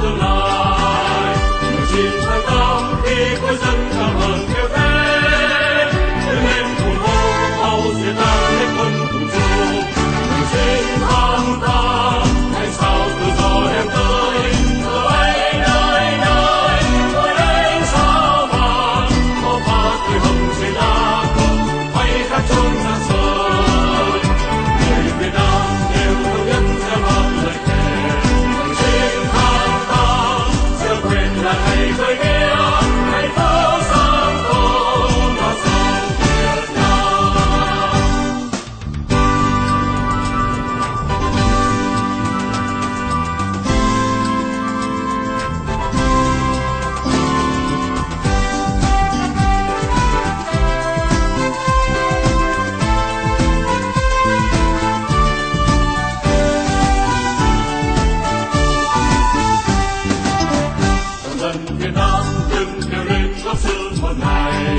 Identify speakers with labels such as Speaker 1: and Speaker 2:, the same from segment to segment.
Speaker 1: tương lai. Người chiến thắng tám khi quân dân cảm ơn kêu thế, đứng lên cùng hô mau diệt tan hết quân thù chung. Người chiến thắng tám ngày sau tự do đem tới, giờ ấy nơi nơi tôi đánh sao vàng màu pha tươi hồng trên lá cờ bay khắp chốn giang sơn. Người Việt Nam đều thống nhất theo một lời thề, người chiến thắng tám chưa quên là ngày khởi nghĩa hạnh phúc sáng tỏ non sông Việt Nam. Toàn dân Việt Nam đừng kêu lên góp sức một ngày,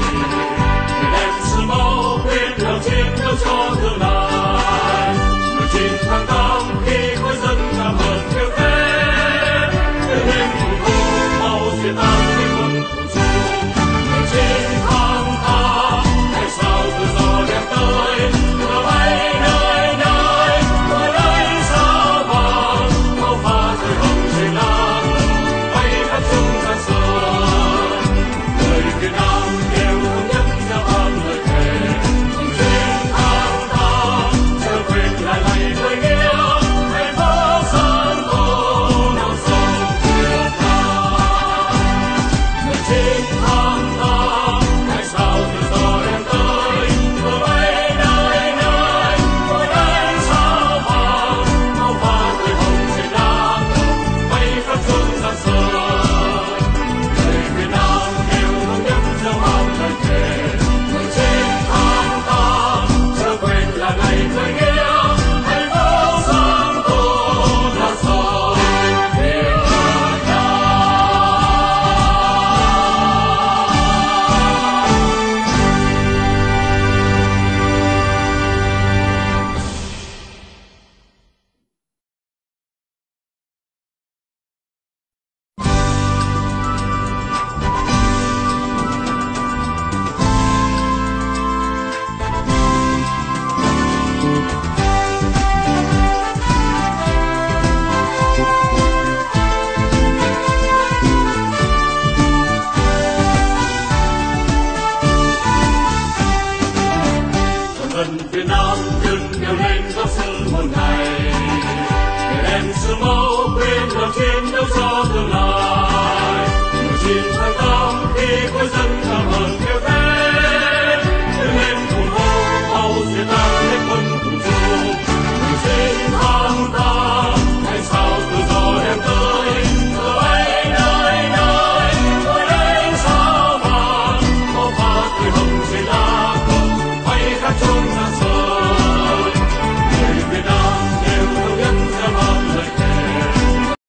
Speaker 1: để đem sự máu huyết đầu chiến đấu cho tương lai. Người chiến thắng tám khi khối dân cảm ơn kêu thế, đứng lên cùng hô mau diệt tan khi quân thù chung. Người chiến thắng tám ngày sau tự do đem tới, giờ ấy nơi nơi tôi lấy sao vàng màu pha tươi hồng trên lá cờ bay khắp chung giang sơn. Người Việt Nam đều thống nhất theo một lời thề, người chiến thắng tám chưa quên lại ngày khởi nghĩa hạnh phúc sáng tỏ non sông Việt Nam. Người chiến thắng tám ngày sau tự do đem tới, giờ ấy nơi nơi tôi đánh sao vàng màu pha tươi hồng trên lá cờ bay khắp chung giang sơn. Người Việt Nam đều thống nhất theo một lời thề, người chiến thắng tám chưa quên là ngày khởi nghĩa hạnh phúc sáng tỏ non sông Việt Nam. Toàn dân Việt Nam đừng kêu lên góp sức một ngày, để đem sự máu huyết đầu chiến đấu cho tương lai.